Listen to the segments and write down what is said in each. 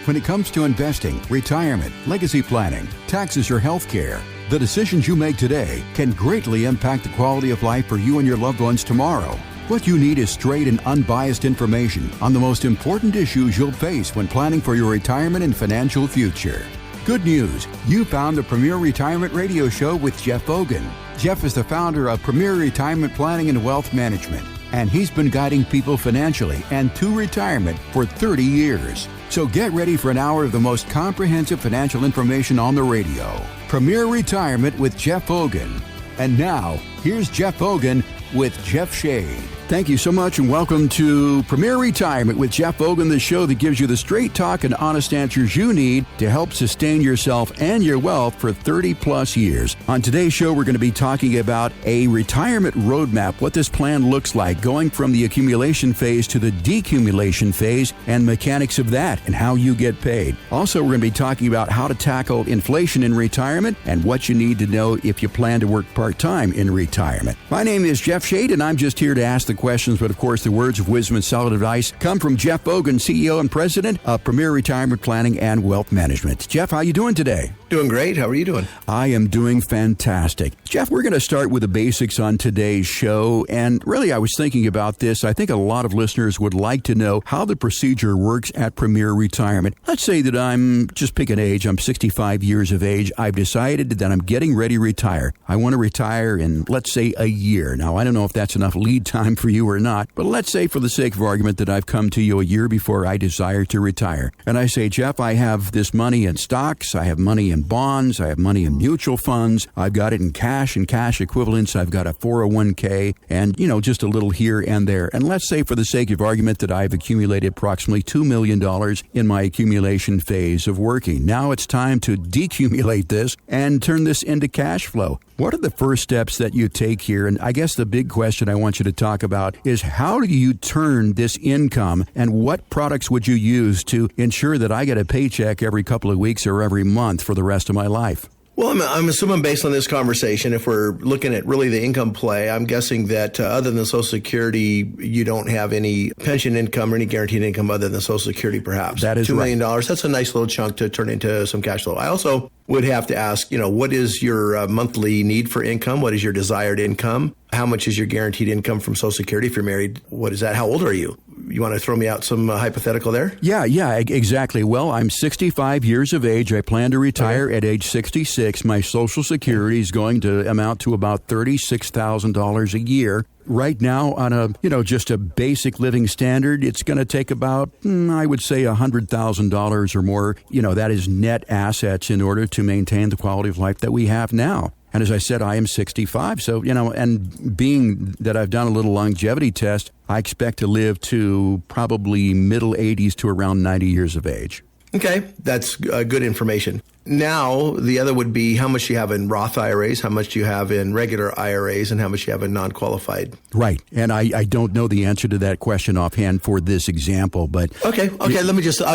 When it comes to investing, retirement, legacy planning, taxes, or health care, the decisions you make today can greatly impact the quality of life for you and your loved ones tomorrow. What you need is straight and unbiased information on the most important issues you'll face when planning for your retirement and financial future. Good news, you found the Premier Retirement Radio Show with Jeff Hogan. Jeff is the founder of Premier Retirement Planning and Wealth Management, and he's been guiding people financially and to retirement for 30 years. So get ready for an hour of the most comprehensive financial information on the radio. Premier Retirement with Jeff Hogan. And now, here's Jeff Hogan with Jeff Shade. Thank you so much and welcome to Premier Retirement with Jeff Hogan, the show that gives you the straight talk and honest answers you need to help sustain yourself and your wealth for 30 plus years. On today's show, we're going to be talking about a retirement roadmap, what this plan looks like, going from the accumulation phase to the decumulation phase and mechanics of that and how you get paid. Also, we're going to be talking about how to tackle inflation in retirement and what you need to know if you plan to work part-time in retirement. My name is Jeff Shade, and I'm just here to ask the questions, but of course the words of wisdom and solid advice come from Jeff Hogan, CEO and President of Premier Retirement Planning and Wealth Management. Jeff, how you doing today? Doing great. How are you doing? I am doing fantastic. Jeff, we're going to start with the basics on today's show, and really I was thinking about this. I think a lot of listeners would like to know how the procedure works at Premier Retirement. Let's say that I'm, just pick an age, I'm 65 years of age. I've decided that I'm getting ready to retire. I want to retire in, let's say, a year. Now, I don't know if that's enough lead time for you or not, but let's say for the sake of argument that I've come to you a year before I desire to retire. And I say, Jeff, I have this money in stocks, I have money in bonds, I have money in mutual funds, I've got it in cash and cash equivalents, I've got a 401k, and, just a little here and there. And let's say for the sake of argument that I've accumulated approximately $2 million in my accumulation phase of working. Now it's time to decumulate this and turn this into cash flow. What are the first steps that you take here? And I guess the big question I want you to talk about is how do you turn this income and what products would you use to ensure that I get a paycheck every couple of weeks or every month for the rest of my life? Well, I'm assuming based on this conversation, if we're looking at really the income play, I'm guessing that other than Social Security, you don't have any pension income or any guaranteed income other than Social Security, perhaps. That is $2 million. That's a nice little chunk to turn into some cash flow. I also would have to ask, what is your monthly need for income? What is your desired income? How much is your guaranteed income from Social Security? If you're married, what is that? How old are you? You want to throw me out some hypothetical there? Yeah, exactly. Well, I'm 65 years of age. I plan to retire at age 66. My Social Security is going to amount to about $36,000 a year. Right now, on a, just a basic living standard, it's going to take about, I would say, $100,000 or more. That is net assets in order to maintain the quality of life that we have now. And as I said, I am 65. So, and being that I've done a little longevity test, I expect to live to probably middle 80s to around 90 years of age. Okay, that's good information. Now, the other would be how much you have in Roth IRAs, how much you have in regular IRAs, and how much you have in non-qualified. Right, and I don't know the answer to that question offhand for this example, but... Okay, I'll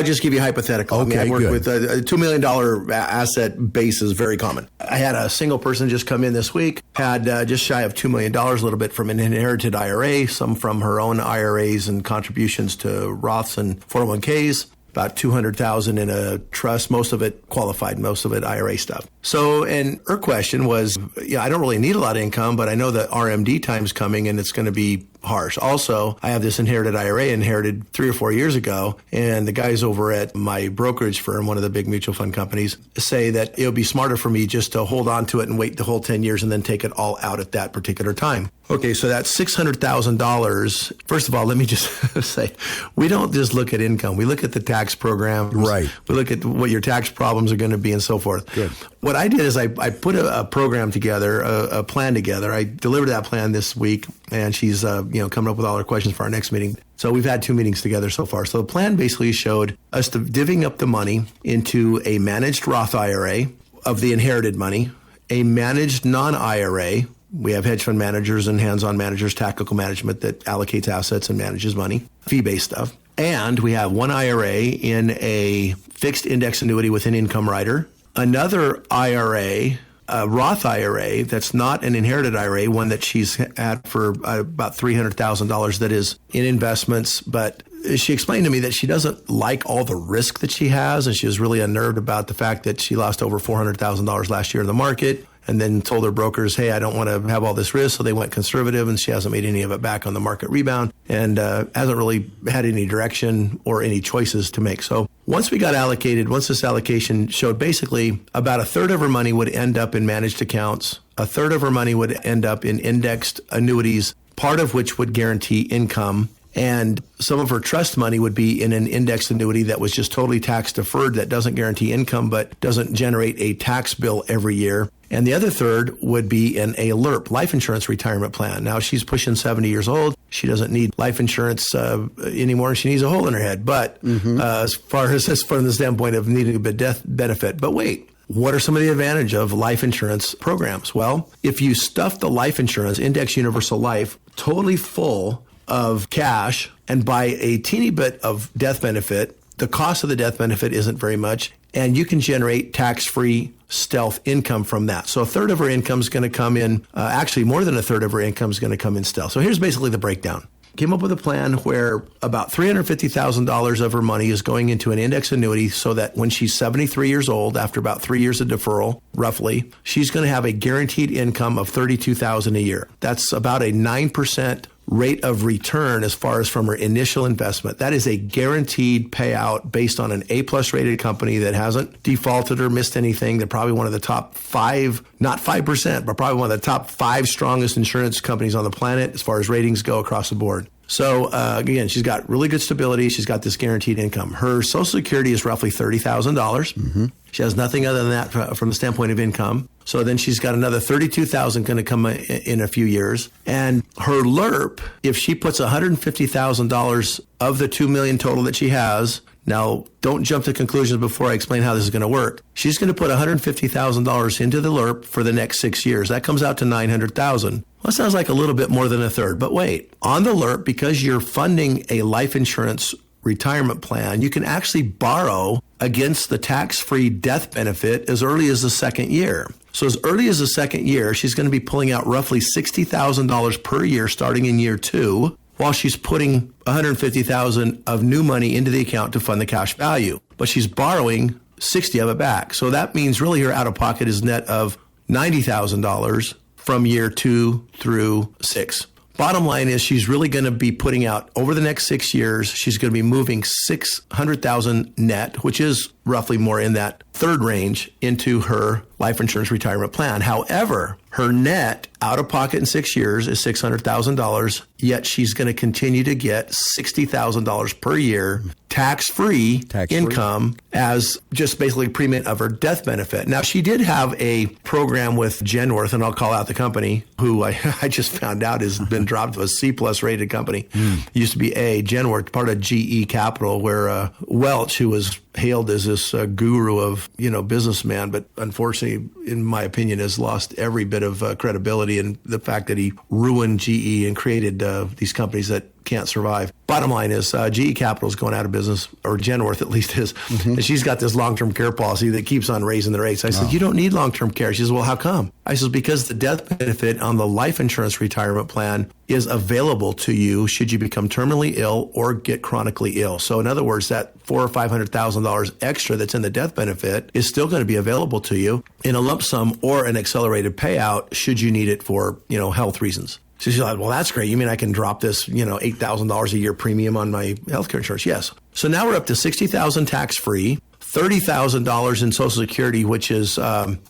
just give you a hypothetical. Okay, I work good. with a $2 million asset base is very common. I had a single person just come in this week, had just shy of $2 million, a little bit from an inherited IRA, some from her own IRAs and contributions to Roths and 401ks. About $200,000 in a trust, most of it qualified, most of it IRA stuff. So, and her question was, I don't really need a lot of income, but I know that RMD time's coming and it's going to be harsh. Also, I have this inherited IRA inherited 3 or 4 years ago, and the guys over at my brokerage firm, one of the big mutual fund companies, say that it would be smarter for me just to hold on to it and wait the whole 10 years and then take it all out at that particular time. Okay, so that's $600,000. First of all, let me just say, we don't just look at income. We look at the tax programs. Right. We look at what your tax problems are going to be and so forth. Good. What I did is I put a program together, a plan together. I delivered that plan this week, and she's coming up with all her questions for our next meeting. So we've had 2 meetings together so far. So the plan basically showed us divvying up the money into a managed Roth IRA of the inherited money, a managed non-IRA. We have hedge fund managers and hands-on managers, tactical management that allocates assets and manages money, fee-based stuff. And we have one IRA in a fixed index annuity with an income rider, another IRA, a Roth IRA that's not an inherited IRA, one that she's had for about $300,000 that is in investments, but she explained to me that she doesn't like all the risk that she has, and she was really unnerved about the fact that she lost over $400,000 last year in the market, and then told her brokers, hey, I don't want to have all this risk. So they went conservative, and she hasn't made any of it back on the market rebound, and hasn't really had any direction or any choices to make. So once this allocation showed basically about a third of her money would end up in managed accounts, a third of her money would end up in indexed annuities, part of which would guarantee income, and some of her trust money would be in an indexed annuity that was just totally tax deferred, that doesn't guarantee income but doesn't generate a tax bill every year. And the other third would be in a LIRP, life insurance retirement plan. Now, she's pushing 70 years old. She doesn't need life insurance anymore. She needs a hole in her head. But as far as from the standpoint of needing a death benefit. But wait, what are some of the advantages of life insurance programs? Well, if you stuff the life insurance, Index Universal Life, totally full of cash and buy a teeny bit of death benefit, the cost of the death benefit isn't very much, and you can generate tax-free stealth income from that. So a third of her income is going to come in, actually more than a third of her income is going to come in stealth. So here's basically the breakdown. Came up with a plan where about $350,000 of her money is going into an index annuity so that when she's 73 years old, after about 3 years of deferral, roughly, she's going to have a guaranteed income of $32,000 a year. That's about a 9% rate of return as far as from her initial investment. That is a guaranteed payout based on an A-plus rated company that hasn't defaulted or missed anything. They're probably one of the top 5, not 5%, but probably one of the top 5 strongest insurance companies on the planet as far as ratings go across the board. So again, she's got really good stability. She's got this guaranteed income. Her Social Security is roughly $30,000. She has nothing other than that from the standpoint of income. So then she's got another $32,000 going to come in a few years. And her LIRP, if she puts $150,000 of the $2 million total that she has, now don't jump to conclusions before I explain how this is going to work. She's going to put $150,000 into the LIRP for the next 6 years. That comes out to $900,000. Well, that sounds like a little bit more than a third. But wait, on the LIRP, because you're funding a life insurance retirement plan, you can actually borrow against the tax-free death benefit as early as the second year. So as early as the second year, she's going to be pulling out roughly $60,000 per year starting in year 2, while she's putting $150,000 of new money into the account to fund the cash value. But she's borrowing $60,000 of it back. So that means really her out-of-pocket is net of $90,000 from year 2 through 6. Bottom line is she's really going to be putting out over the next 6 years, she's going to be moving $600,000 net, which is roughly more in that third range, into her life insurance retirement plan. However, her net out of pocket in 6 years is $600,000, yet she's going to continue to get $60,000 per year tax-free income as just basically payment of her death benefit. Now, she did have a program with Genworth, and I'll call out the company, who I just found out has been dropped to a C-plus rated company. Used to be A, Genworth, part of GE Capital, where Welch, who was hailed as this guru of, businessman, but unfortunately, in my opinion, has lost every bit of credibility in the fact that he ruined GE and created these companies that can't survive. Bottom line is GE Capital is going out of business, or Genworth at least is. And she's got this long-term care policy that keeps on raising the rates. I said, you don't need long-term care. She says, well, how come? I said, because the death benefit on the life insurance retirement plan is available to you should you become terminally ill or get chronically ill. So in other words, that $400,000 or $500,000 extra that's in the death benefit is still going to be available to you in a lump sum or an accelerated payout should you need it for, health reasons. So she's like, well, that's great. You mean I can drop this, $8,000 a year premium on my healthcare insurance? Yes. So now we're up to $60,000 tax-free, $30,000 in Social Security, which is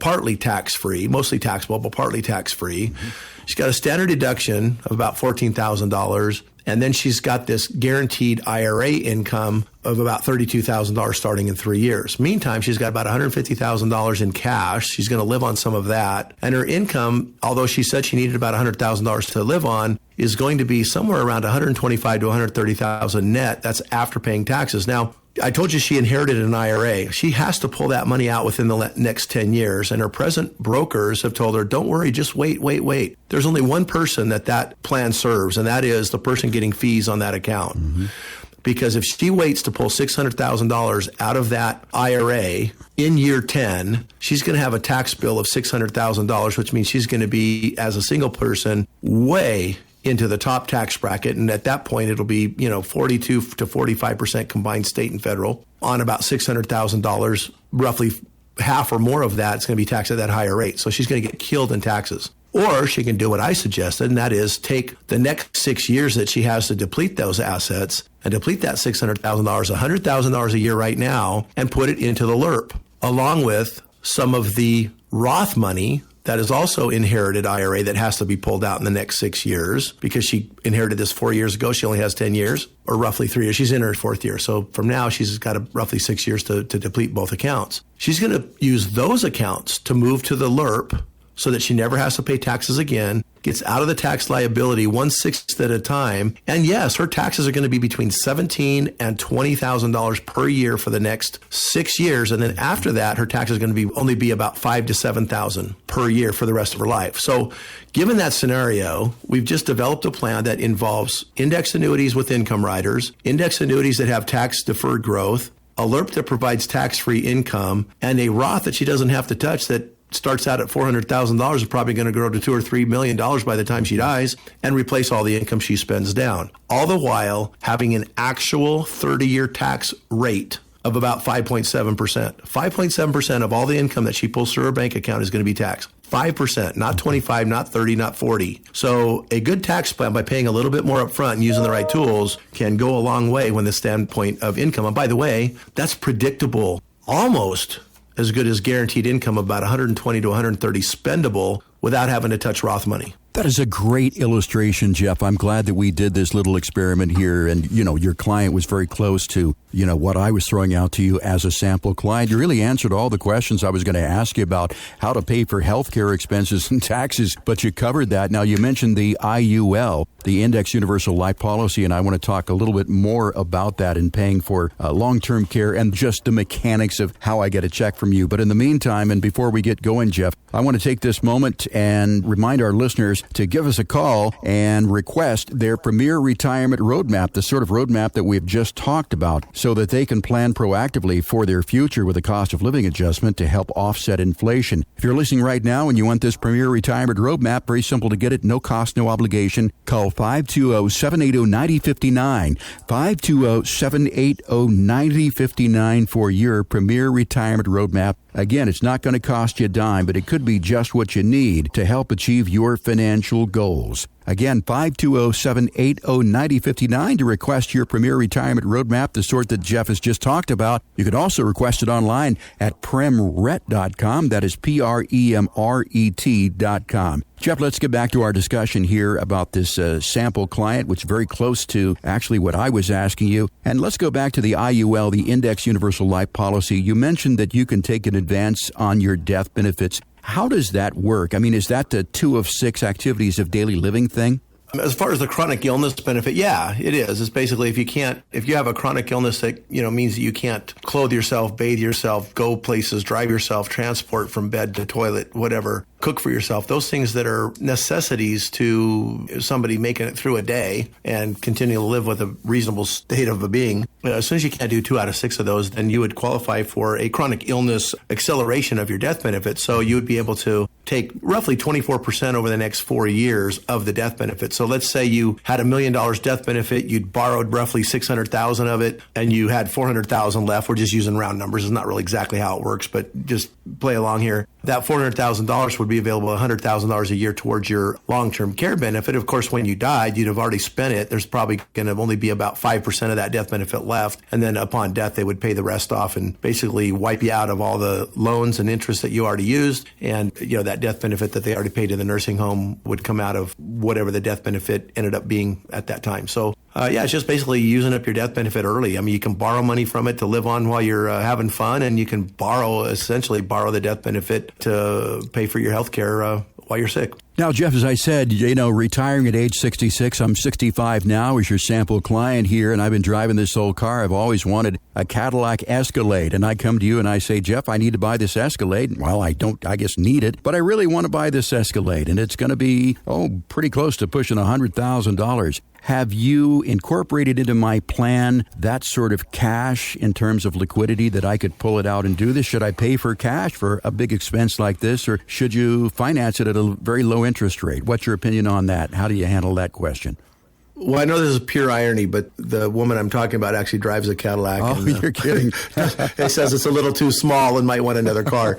partly tax-free, mostly taxable, but partly tax-free. She's got a standard deduction of about $14,000. And then she's got this guaranteed IRA income of about $32,000 starting in 3 years. Meantime, she's got about $150,000 in cash. She's going to live on some of that. And her income, although she said she needed about $100,000 to live on, is going to be somewhere around $125,000 to $130,000 net. That's after paying taxes. Now, I told you she inherited an IRA. She has to pull that money out within the next 10 years. And her present brokers have told her, don't worry, just wait. There's only one person that plan serves, and that is the person getting fees on that account. Because if she waits to pull $600,000 out of that IRA in year 10, she's going to have a tax bill of $600,000, which means she's going to be, as a single person, way into the top tax bracket. And at that point, it'll be, 42 to 45% combined state and federal on about $600,000, roughly half or more of that is going to be taxed at that higher rate. So she's going to get killed in taxes. Or she can do what I suggested, and that is take the next 6 years that she has to deplete those assets and deplete that $600,000, $100,000 a year right now, and put it into the LERP, along with some of the Roth money that is also inherited IRA that has to be pulled out in the next 6 years because she inherited this 4 years ago. She only has 10 years, or roughly 3 years. She's in her fourth year. So from now, she's got roughly 6 years to deplete both accounts. She's going to use those accounts to move to the LERP so that she never has to pay taxes again, gets out of the tax liability 1/6 at a time. And yes, her taxes are going to be between $17,000 and $20,000 per year for the next 6 years. And then after that, her taxes are going to only be about $5,000 to $7,000 per year for the rest of her life. So given that scenario, we've just developed a plan that involves index annuities with income riders, index annuities that have tax deferred growth, a LERP that provides tax-free income, and a Roth that she doesn't have to touch that starts out at $400,000 is probably going to grow to $2 or $3 million by the time she dies and replace all the income she spends down. All the while having an actual 30-year tax rate of about 5.7%. 5.7% of all the income that she pulls through her bank account is going to be taxed. 5%, not 25, not 30, not 40. So a good tax plan by paying a little bit more up front and using the right tools can go a long way when the standpoint of income. And by the way, that's predictable, almost as good as guaranteed income, about 120 to 130 spendable without having to touch Roth money. That is a great illustration, Jeff. I'm glad that we did this little experiment here. And, your client was very close to, what I was throwing out to you as a sample client. You really answered all the questions I was going to ask you about how to pay for healthcare expenses and taxes, but you covered that. Now, you mentioned the IUL, the Index Universal Life Policy, and I want to talk a little bit more about that in paying for long-term care and just the mechanics of how I get a check from you. But in the meantime, and before we get going, Jeff, I want to take this moment and remind our listeners to give us a call and request their Premier Retirement Roadmap, the sort of roadmap that we've just talked about, so that they can plan proactively for their future with a cost of living adjustment to help offset inflation. If you're listening right now and you want this Premier Retirement Roadmap, very simple to get it, no cost, no obligation. Call 520-780-9059, 520-780-9059 for your Premier Retirement Roadmap. Again, it's not going to cost you a dime, but it could be just what you need to help achieve your financial goals. Again, 520-780-9059 to request your Premier Retirement Roadmap, the sort that Jeff has just talked about. You can also request it online at premret.com. That is PREMRET.com. Jeff, let's get back to our discussion here about this sample client, which is very close to actually what I was asking you. And let's go back to the IUL, the Index Universal Life Policy. You mentioned that you can take an advance on your death benefits. How does that work? I mean, is that the 2 of 6 activities of daily living thing? As far as the chronic illness benefit, yeah, it is. It's basically if you have a chronic illness that, means that you can't clothe yourself, bathe yourself, go places, drive yourself, transport from bed to toilet, whatever, cook for yourself, those things that are necessities to somebody making it through a day and continue to live with a reasonable state of a being. As soon as you can't do 2 out of 6 of those, then you would qualify for a chronic illness acceleration of your death benefit. So you would be able to take roughly 24% over the next 4 years of the death benefit. So let's say you had $1 million death benefit, you'd borrowed roughly $600,000 of it, and you had $400,000 left. We're just using round numbers. It's not really exactly how it works, but just play along here. That $400,000 would be available $100,000 a year towards your long-term care benefit. Of course, when you died, you'd have already spent it. There's probably going to only be about 5% of that death benefit left. And then upon death, they would pay the rest off and basically wipe you out of all the loans and interest that you already used. And, that death benefit that they already paid to the nursing home would come out of whatever the death benefit ended up being at that time. So, it's just basically using up your death benefit early. I mean, you can borrow money from it to live on while you're having fun, and you can essentially borrow the death benefit to pay for your health care while you're sick. Now, Jeff, as I said, retiring at age 66, I'm 65 now as your sample client here, and I've been driving this old car. I've always wanted a Cadillac Escalade, and I come to you and I say, Jeff, I need to buy this Escalade. Well, I guess need it, but I really want to buy this Escalade, and it's going to be, pretty close to pushing $100,000. Have you incorporated into my plan that sort of cash in terms of liquidity that I could pull it out and do this? Should I pay for cash for a big expense like this, or should you finance it at a very low zero interest rate. What's your opinion on that? How do you handle that question? Well, I know this is pure irony, but the woman I'm talking about actually drives a Cadillac. Oh, and, you're kidding. It says it's a little too small and might want another car.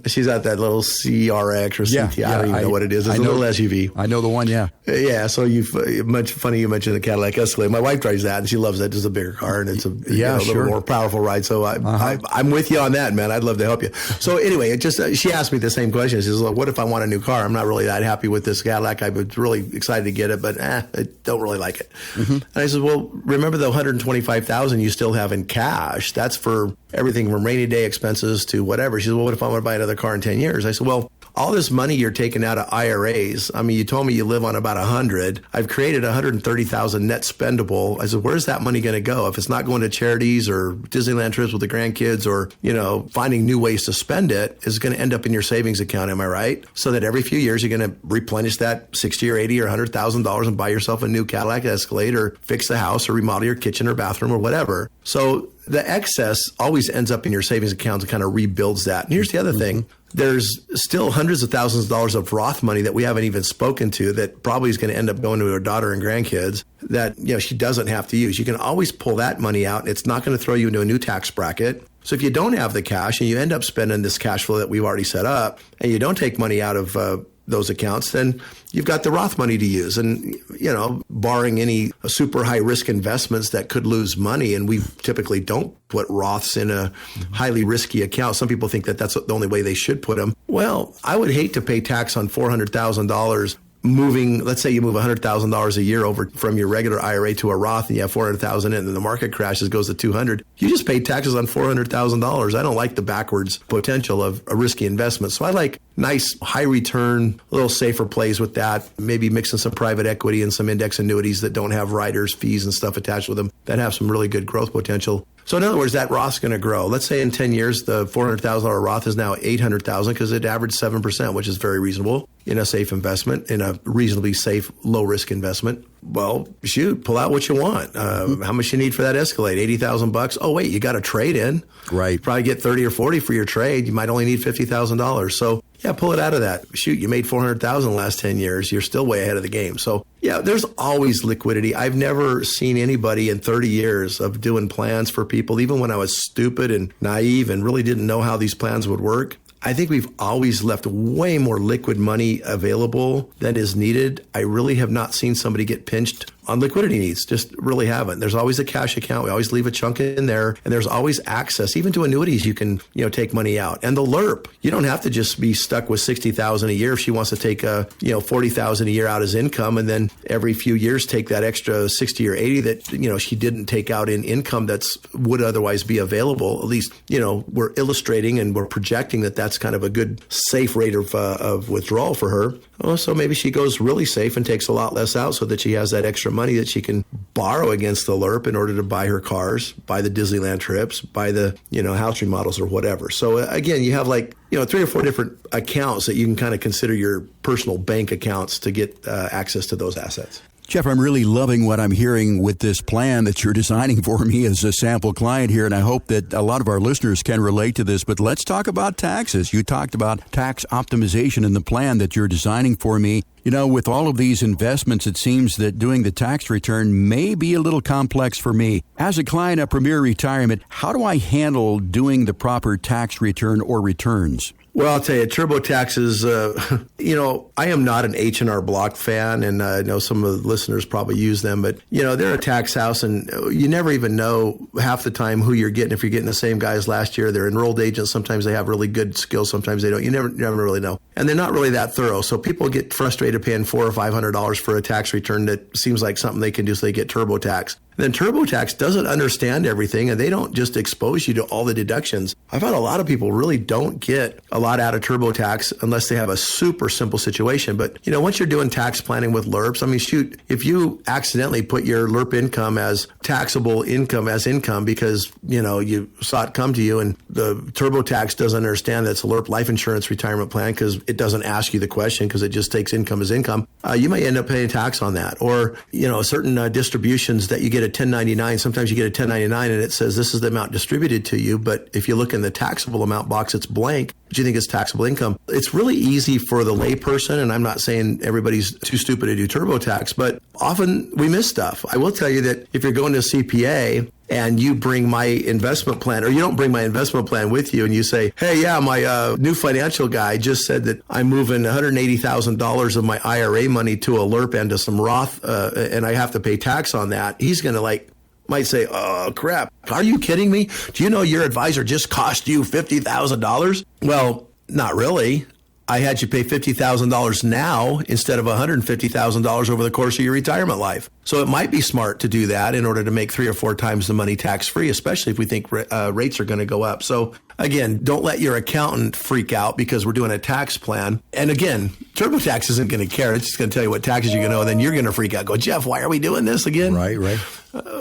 She's at that little CRX or CT. I don't even know what it is. It's a little SUV. I know the one, yeah. Yeah, so funny you mentioned the Cadillac Escalade. My wife drives that, and she loves it. It's a bigger car, and it's a little more powerful ride. So I'm with you on that, man. I'd love to help you. So anyway, she asked me the same question. She says, "Well, what if I want a new car? I'm not really that happy with this Cadillac. I was really excited to get it, but I don't really like it." Mm-hmm. And I said, "Well, remember the $125,000 you still have in cash? That's for everything from rainy day expenses to whatever." She said, "Well, what if I want to buy another car in 10 years?" I said, "Well, all this money you're taking out of IRAs, I mean, you told me you live on about 100. I've created 130,000 net spendable." I said, "Where's that money going to go? If it's not going to charities or Disneyland trips with the grandkids or, finding new ways to spend it, it's going to end up in your savings account. Am I right? So that every few years you're going to replenish that 60 or 80 or $100,000 and buy yourself a new Cadillac Escalade or fix the house or remodel your kitchen or bathroom or whatever." So the excess always ends up in your savings account and kind of rebuilds that. And here's the other thing. There's still hundreds of thousands of dollars of Roth money that we haven't even spoken to that probably is going to end up going to her daughter and grandkids that, she doesn't have to use. You can always pull that money out, and it's not going to throw you into a new tax bracket. So if you don't have the cash and you end up spending this cash flow that we've already set up and you don't take money out of those accounts, then you've got the Roth money to use. And, barring any super high risk investments that could lose money, and we typically don't put Roths in a highly risky account. Some people think that that's the only way they should put them. Well, I would hate to pay tax on $400,000 moving, let's say you move $100,000 a year over from your regular IRA to a Roth and you have $400,000 in and the market crashes, goes to 200. You just paid taxes on $400,000. I don't like the backwards potential of a risky investment. So I like nice high return, a little safer plays with that, maybe mixing some private equity and some index annuities that don't have riders, fees and stuff attached with them that have some really good growth potential. So in other words, that Roth's going to grow. Let's say in 10 years, the $400,000 Roth is now $800,000 because it averaged 7%, which is very reasonable in a safe investment, in a reasonably safe, low-risk investment. Well, shoot, pull out what you want. How much you need for that Escalade? $80,000. Oh, wait, you got a trade in. Right. You probably get 30 or 40 for your trade. You might only need $50,000. So yeah, pull it out of that. Shoot, you made $400,000 the last 10 years. You're still way ahead of the game. So yeah, there's always liquidity. I've never seen anybody in 30 years of doing plans for people, even when I was stupid and naive and really didn't know how these plans would work. I think we've always left way more liquid money available than is needed. I really have not seen somebody get pinched on liquidity needs. Just really haven't. There's always a cash account. We always leave a chunk in there, and there's always access, even to annuities. You can, take money out. And the LRP, you don't have to just be stuck with $60,000 a year. If she wants to take $40,000 a year out as income, and then every few years take that extra 60 or 80 that she didn't take out in income would otherwise be available. At least we're illustrating and we're projecting that that's kind of a good safe rate of withdrawal for her. So maybe she goes really safe and takes a lot less out so that she has that extra money that she can borrow against the LRP in order to buy her cars, buy the Disneyland trips, buy the, house remodels or whatever. So again, you have 3 or 4 different accounts that you can kind of consider your personal bank accounts to get access to those assets. Jeff, I'm really loving what I'm hearing with this plan that you're designing for me as a sample client here, and I hope that a lot of our listeners can relate to this. But let's talk about taxes. You talked about tax optimization in the plan that you're designing for me. With all of these investments, it seems that doing the tax return may be a little complex for me. As a client of Premier Retirement, how do I handle doing the proper tax return or returns? Well, I'll tell you, TurboTax is, I am not an H&R Block fan, and I know some of the listeners probably use them, but, they're a tax house, and you never even know half the time who you're getting. If you're getting the same guy as last year, they're enrolled agents. Sometimes they have really good skills. Sometimes they don't. You never really know. And they're not really that thorough. So people get frustrated paying $400 or $500 for a tax return that seems like something they can do so they get TurboTax. Then TurboTax doesn't understand everything, and they don't just expose you to all the deductions. I found a lot of people really don't get a lot out of TurboTax unless they have a super simple situation. But, once you're doing tax planning with LRPs, if you accidentally put your LRP income as taxable income as income because, you saw it come to you, and the TurboTax doesn't understand that's a LRP life insurance retirement plan because it doesn't ask you the question because it just takes income as as income, you may end up paying tax on that. Or, certain distributions that you get a 1099, sometimes you get a 1099 and it says this is the amount distributed to you. But if you look in the taxable amount box, it's blank, but you think it's taxable income. It's really easy for the layperson, and I'm not saying everybody's too stupid to do TurboTax, but often we miss stuff. I will tell you that if you're going to a CPA and you bring my investment plan, or you don't bring my investment plan with you, and you say, hey, yeah, my new financial guy just said that I'm moving $180,000 of my IRA money to a LERP and to some Roth, and I have to pay tax on that, he's going to might say, oh, crap, are you kidding me? Do you know your advisor just cost you $50,000? Well, not really. I had you pay $50,000 now instead of $150,000 over the course of your retirement life. So it might be smart to do that in order to make 3 or 4 times the money tax-free, especially if we think rates are going to go up. So again, don't let your accountant freak out because we're doing a tax plan. And again, TurboTax isn't going to care. It's just going to tell you what taxes you're going to owe. And then you're going to freak out. Go, Jeff, why are we doing this again? Right.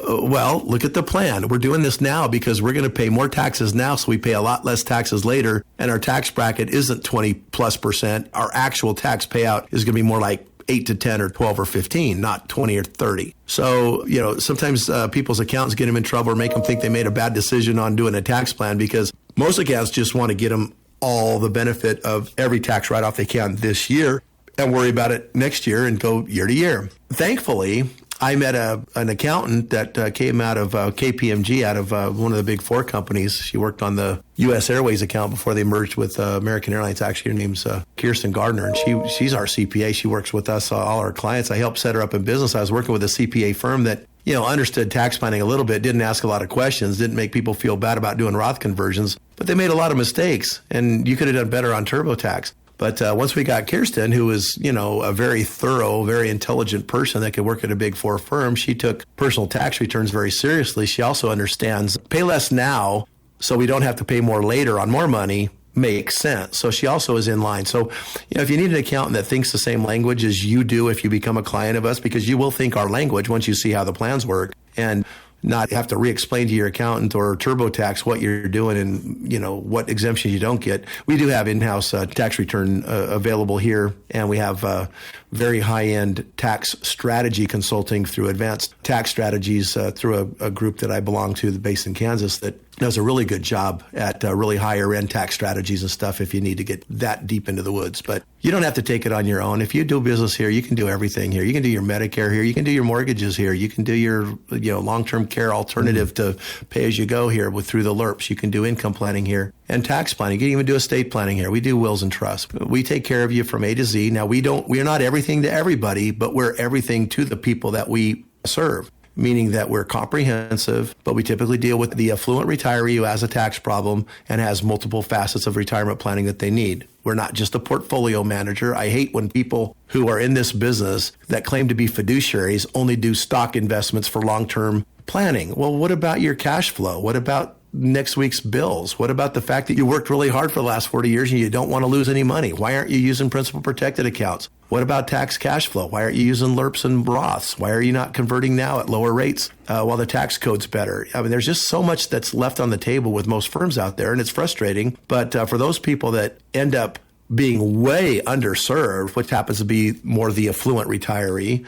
Well, look at the plan. We're doing this now because we're going to pay more taxes now, so we pay a lot less taxes later. And our tax bracket isn't 20+%. Our actual tax payout is going to be more like 8 to 10 or 12 or 15, not 20 or 30. So, sometimes people's accountants get them in trouble or make them think they made a bad decision on doing a tax plan because most accountants just want to get them all the benefit of every tax write-off they can this year and worry about it next year and go year to year. Thankfully, I met an accountant that came out of KPMG, out of one of the big 4 companies. She worked on the U.S. Airways account before they merged with American Airlines. Actually, her name's Kirsten Gardner, and she's our CPA. She works with us, all our clients. I helped set her up in business. I was working with a CPA firm that understood tax planning a little bit, didn't ask a lot of questions, didn't make people feel bad about doing Roth conversions, but they made a lot of mistakes, and you could have done better on TurboTax. But once we got Kirsten, who was, a very thorough, very intelligent person that could work at a big 4 firm, she took personal tax returns very seriously. She also understands pay less now so we don't have to pay more later on more money makes sense. So she also is in line. So, if you need an accountant that thinks the same language as you do if you become a client of us, because you will think our language once you see how the plans work, and not have to re-explain to your accountant or TurboTax what you're doing and, what exemptions you don't get. We do have in-house tax return available here, and we have very high-end tax strategy consulting through Advanced Tax Strategies through a group that I belong to, based in Kansas, that does a really good job at really higher-end tax strategies and stuff if you need to get that deep into the woods. But you don't have to take it on your own. If you do business here, you can do everything here. You can do your Medicare here. You can do your mortgages here. You can do your long-term care alternative to pay-as-you-go here through the LERPs. You can do income planning here and tax planning. You can even do estate planning here. We do wills and trusts. We take care of you from A to Z. Now, we're not everything to everybody, but we're everything to the people that we serve, meaning that we're comprehensive, but we typically deal with the affluent retiree who has a tax problem and has multiple facets of retirement planning that they need. We're not just a portfolio manager. I hate when people who are in this business that claim to be fiduciaries only do stock investments for long-term planning. Well, what about your cash flow? What about next week's bills? What about the fact that you worked really hard for the last 40 years and you don't want to lose any money? Why aren't you using principal protected accounts? What about tax cash flow? Why aren't you using LERPs and Roths? Why are you not converting now at lower rates while the tax code's better? I mean, there's just so much that's left on the table with most firms out there, and it's frustrating. But for those people that end up being way underserved, which happens to be more the affluent retiree,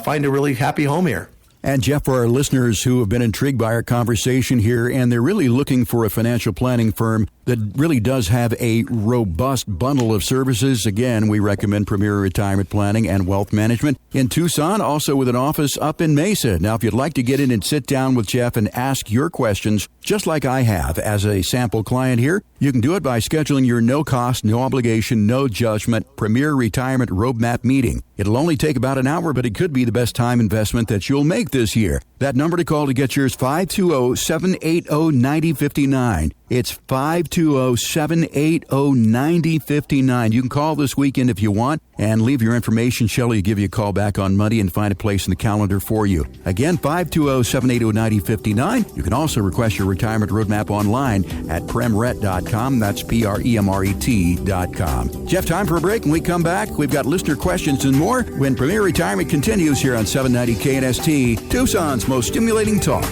find a really happy home here. And Jeff, for our listeners who have been intrigued by our conversation here, and they're really looking for a financial planning firm that really does have a robust bundle of services. Again, we recommend Premier Retirement Planning and Wealth Management in Tucson, also with an office up in Mesa. Now, if you'd like to get in and sit down with Jeff and ask your questions, just like I have as a sample client here, you can do it by scheduling your no-cost, no-obligation, no judgment Premier Retirement Roadmap meeting. It'll only take about an hour, but it could be the best time investment that you'll make this year. That number to call to get yours, 520-780-9059. It's 520-780-9059. You can call this weekend if you want and leave your information. Shelley will give you a call back on Monday and find a place in the calendar for you. Again, 520-780-9059. You can also request your retirement roadmap online at premret.com. That's PREMRET.com. Jeff, time for a break. When we come back, we've got listener questions and more when Premier Retirement continues here on 790 KNST, Tucson's most stimulating talk.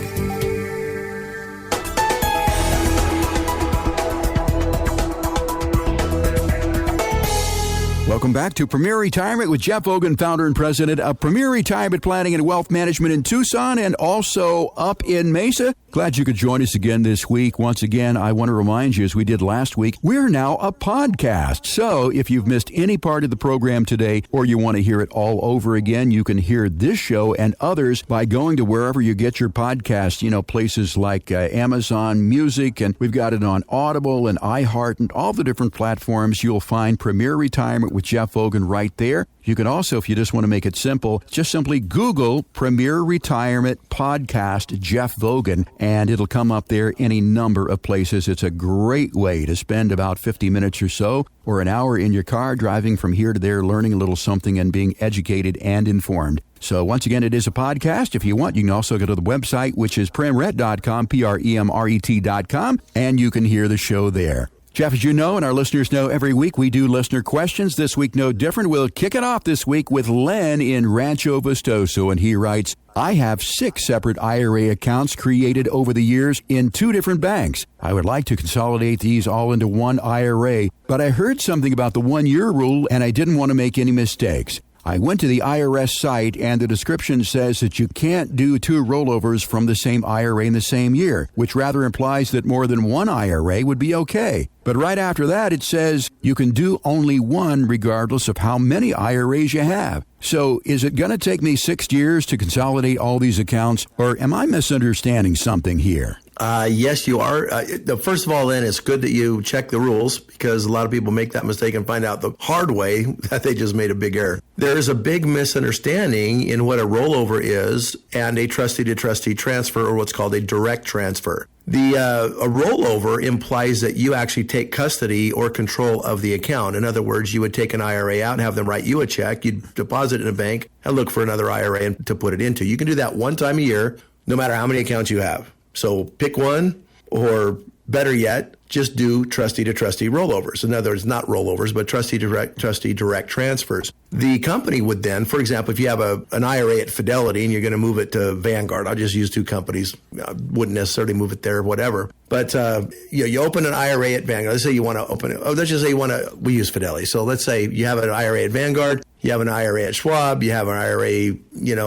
Welcome back to Premier Retirement with Jeff Vogan, founder and president of Premier Retirement Planning and Wealth Management in Tucson and also up in Mesa. Glad you could join us again this week. Once again, I want to remind you, as we did last week, we're now a podcast. So if you've missed any part of the program today or you want to hear it all over again, you can hear this show and others by going to wherever you get your podcasts, places like Amazon Music, and we've got it on Audible and iHeart and all the different platforms. You'll find Premier Retirement with Jeff Vogan right there. You can also, if you just want to make it simple, just simply Google Premier Retirement Podcast Jeff Vogan, and it'll come up there any number of places. It's a great way to spend about 50 minutes or so, or an hour in your car driving from here to there, learning a little something and being educated and informed. So once again, it is a podcast. If you want, you can also go to the website, which is premret.com, PREMRET.com, and you can hear the show there. Jeff, as you know, and our listeners know, every week we do listener questions. This week, no different. We'll kick it off this week with Len in Rancho Vistoso, and he writes, I have 6 separate IRA accounts created over the years in 2 different banks. I would like to consolidate these all into one IRA, but I heard something about the 1-year rule, and I didn't want to make any mistakes. I went to the IRS site, and the description says that you can't do 2 rollovers from the same IRA in the same year, which rather implies that more than one IRA would be okay. But right after that, it says you can do only one regardless of how many IRAs you have. So is it going to take me 6 years to consolidate all these accounts, or am I misunderstanding something here? Yes, you are. First of all, then, it's good that you check the rules, because a lot of people make that mistake and find out the hard way that they just made a big error. There is a big misunderstanding in what a rollover is and a trustee-to-trustee transfer, or what's called a direct transfer. A rollover implies that you actually take custody or control of the account. In other words, you would take an IRA out and have them write you a check. You'd deposit it in a bank and look for another IRA to put it into. You can do that one time a year, no matter how many accounts you have. So pick one, or better yet, just do trustee-to-trustee rollovers. In other words, not rollovers, but trustee direct transfers. The company would then, for example, if you have an IRA at Fidelity and you're going to move it to Vanguard, I'll just use 2 companies. I wouldn't necessarily move it there, whatever. But you open an IRA at Vanguard. Let's say you want to open it. Let's just say we use Fidelity. So let's say you have an IRA at Vanguard, you have an IRA at Schwab, you have an IRA,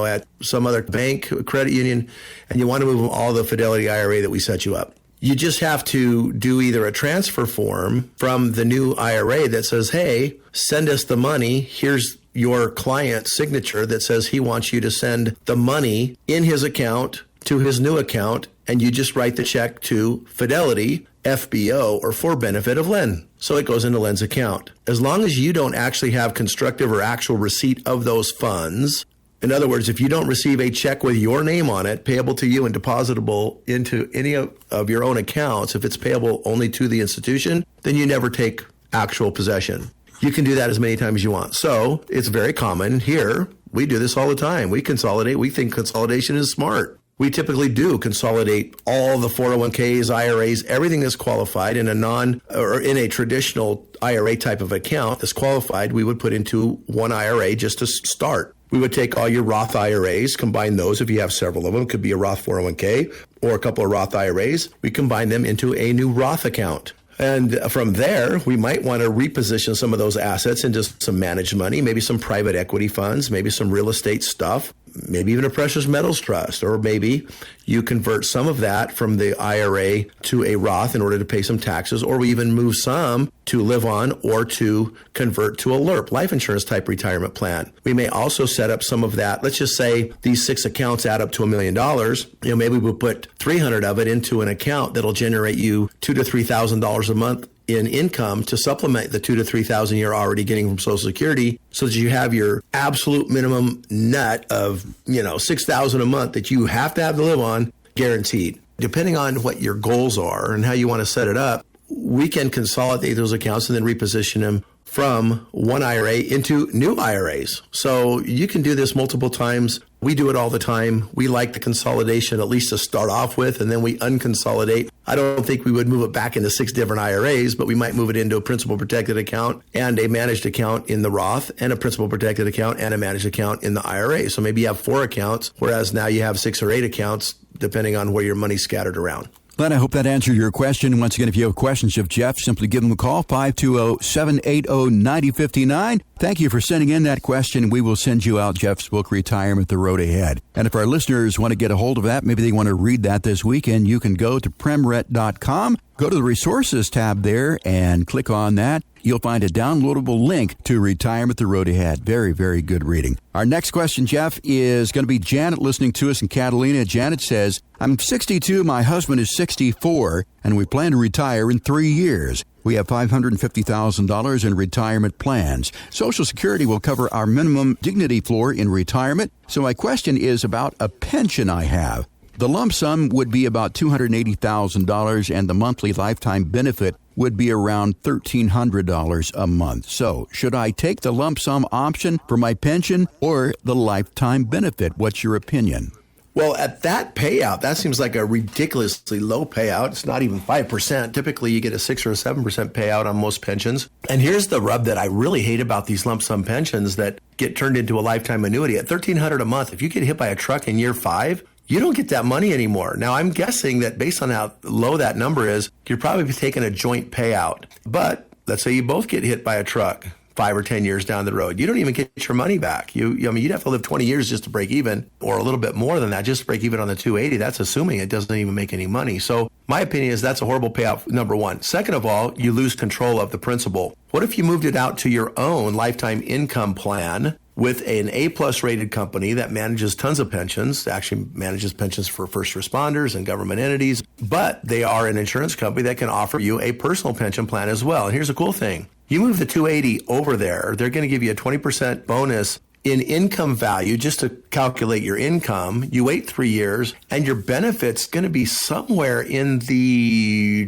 at some other bank, credit union, and you want to move all the Fidelity IRA that we set you up. You just have to do either a transfer form from the new IRA that says, hey, send us the money. Here's your client's signature that says he wants you to send the money in his account to his new account, and you just write the check to Fidelity, FBO, or for benefit of Len. So it goes into Len's account. As long as you don't actually have constructive or actual receipt of those funds, in other words, if you don't receive a check with your name on it, payable to you and depositable into any of your own accounts, if it's payable only to the institution, then you never take actual possession. You can do that as many times as you want. So it's very common here. We do this all the time. We consolidate. We think consolidation is smart. We typically do consolidate all the 401ks, IRAs, everything that's qualified in a traditional IRA type of account that's qualified, we would put into one IRA just to start. We would take all your Roth IRAs, combine those if you have several of them. It could be a Roth 401k or a couple of Roth IRAs. We combine them into a new Roth account. And from there, we might want to reposition some of those assets into some managed money, maybe some private equity funds, maybe some real estate stuff, maybe even a precious metals trust, or maybe you convert some of that from the IRA to a Roth in order to pay some taxes, or we even move some to live on or to convert to a LIRP, life insurance type retirement plan. We may also set up some of that. Let's just say these 6 accounts add up to $1 million. Maybe we'll put 300 of it into an account that'll generate you $2,000 to $3,000 a month in income to supplement the $2,000 to $3,000 you're already getting from Social Security, so that you have your absolute minimum net of $6,000 a month that you have to have to live on guaranteed. Depending on what your goals are and how you want to set it up, we can consolidate those accounts and then reposition them from one IRA into new IRAs. So you can do this multiple times. We do it all the time. We like the consolidation, at least to start off with, and then we unconsolidate. I don't think we would move it back into 6 different IRAs, but we might move it into a principal protected account and a managed account in the Roth, and a principal protected account and a managed account in the IRA. So maybe you have 4 accounts, whereas now you have 6 or 8 accounts, depending on where your money's scattered around. Glenn, I hope that answered your question. Once again, if you have questions of Jeff, simply give him a call, 520-780-9059. Thank you for sending in that question. We will send you out Jeff's book, Retirement, The Road Ahead. And if our listeners want to get a hold of that, maybe they want to read that this weekend, you can go to premret.com, go to the resources tab there and click on that. You'll find a downloadable link to Retirement, The Road Ahead. Very, very good reading. Our next question, Jeff, is going to be Janet listening to us in Catalina. Janet says, I'm 62, my husband is 64, and we plan to retire in 3 years. We have $550,000 in retirement plans. Social Security will cover our minimum dignity floor in retirement. So my question is about a pension I have. The lump sum would be about $280,000, and the monthly lifetime benefit would be around $1,300 a month. So, should I take the lump sum option for my pension or the lifetime benefit? What's your opinion? Well, at that payout, that seems like a ridiculously low payout. It's not even 5%. Typically, you get a 6 or a 7% payout on most pensions. And here's the rub that I really hate about these lump sum pensions that get turned into a lifetime annuity. At $1,300 a month, if you get hit by a truck in year 5, you don't get that money anymore. Now, I'm guessing that based on how low that number is, you're probably taking a joint payout. But let's say you both get hit by a truck 5 or 10 years down the road. You don't even get your money back. You'd have to live 20 years just to break even, or a little bit more than that, just to break even on the 280. That's assuming it doesn't even make any money. So my opinion is that's a horrible payout, number one. Second of all, you lose control of the principal. What if you moved it out to your own lifetime income plan with an A-plus rated company that manages tons of pensions, actually manages pensions for first responders and government entities, but they are an insurance company that can offer you a personal pension plan as well. And here's the cool thing. You move the 280 over there, they're going to give you a 20% bonus in income value just to calculate your income. You wait 3 years and your benefit's going to be somewhere in the,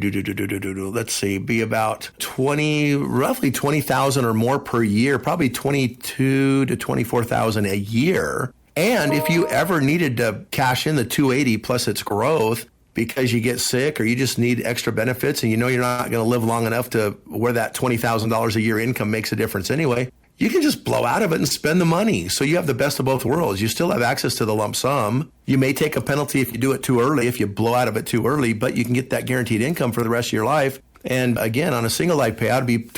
let's see, be about roughly 20,000 or more per year, probably 22 to 24,000 a year. And if you ever needed to cash in the 280 plus its growth, because you get sick or you just need extra benefits and you know you're not going to live long enough to where that $20,000 a year income makes a difference anyway, you can just blow out of it and spend the money. So you have the best of both worlds. You still have access to the lump sum. You may take a penalty if you do it too early, if you blow out of it too early, but you can get that guaranteed income for the rest of your life. And again, on a single life payout, it'd be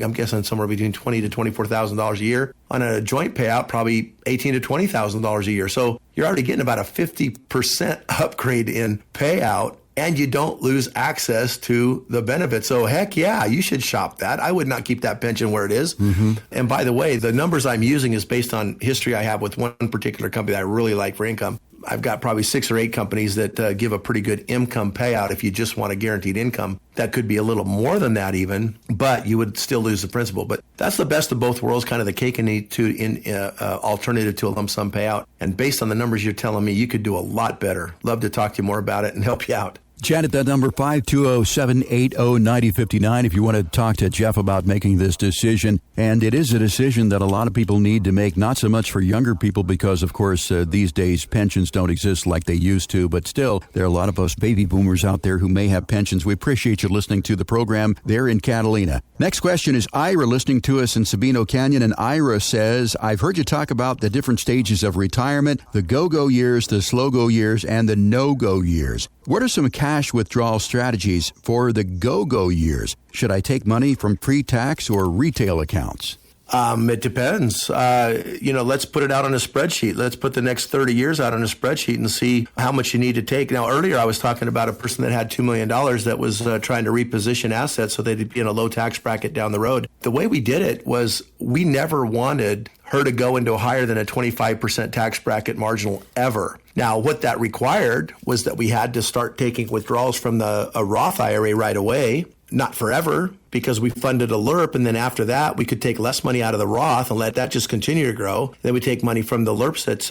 I'm guessing somewhere between $20,000 to $24,000 a year. On a joint payout, probably $18,000 to $20,000 a year. So you're already getting about a 50% upgrade in payout, and you don't lose access to the benefits. So heck yeah, you should shop that. I would not keep that pension where it is. Mm-hmm. And by the way, the numbers I'm using is based on history I have with one particular company that I really like for income. I've got probably 6 or 8 companies that give a pretty good income payout if you just want a guaranteed income. That could be a little more than that even, but you would still lose the principal. But that's the best of both worlds, kind of the cake and eat alternative to a lump sum payout. And based on the numbers you're telling me, you could do a lot better. Love to talk to you more about it and help you out. Janet, that number 520-780-9059 if you want to talk to Jeff about making this decision. And it is a decision that a lot of people need to make, not so much for younger people because, of course, these days pensions don't exist like they used to. But still, there are a lot of us baby boomers out there who may have pensions. We appreciate you listening to the program there in Catalina. Next question is Ira listening to us in Sabino Canyon. And Ira says, I've heard you talk about the different stages of retirement, the go-go years, the slow-go years, and the no-go years. What are some cash withdrawal strategies for the go-go years? Should I take money from pre-tax or retail accounts? It depends. Let's put it out on a spreadsheet. Let's put the next 30 years out on a spreadsheet and see how much you need to take. Now, earlier I was talking about a person that had $2 million that was trying to reposition assets so they'd be in a low tax bracket down the road. The way we did it was we never wanted her to go into higher than a 25% tax bracket marginal ever. Now, what that required was that we had to start taking withdrawals from a Roth IRA right away, not forever, because we funded a LERP, and then after that, we could take less money out of the Roth and let that just continue to grow. Then we take money from the LERPs that's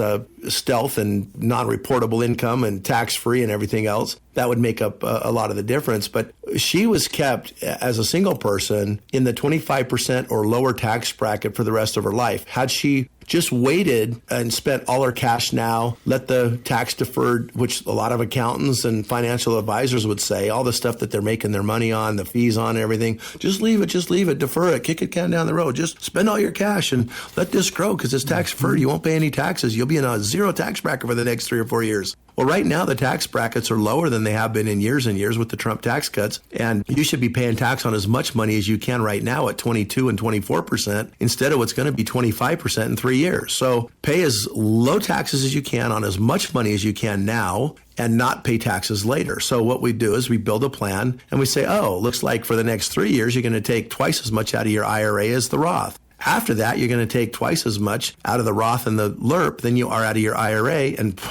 stealth and non-reportable income and tax-free and everything else. That would make up a lot of the difference. But she was kept as a single person in the 25% or lower tax bracket for the rest of her life. Had she just waited and spent all her cash now, let the tax deferred, which a lot of accountants and financial advisors would say, all the stuff that they're making their money on, the fees on everything, just leave it, defer it, kick it down the road. Just spend all your cash and let this grow because it's tax deferred. You won't pay any taxes. You'll be in a zero tax bracket for the next 3 or 4 years. Well, right now the tax brackets are lower than they have been in years and years with the Trump tax cuts. And you should be paying tax on as much money as you can right now at 22 and 24% instead of what's going to be 25% in 3 years. So pay as low taxes as you can on as much money as you can now and not pay taxes later. So what we do is we build a plan and we say, oh, looks like for the next 3 years, you're going to take twice as much out of your IRA as the Roth. After that, you're going to take twice as much out of the Roth and the LERP than you are out of your IRA. And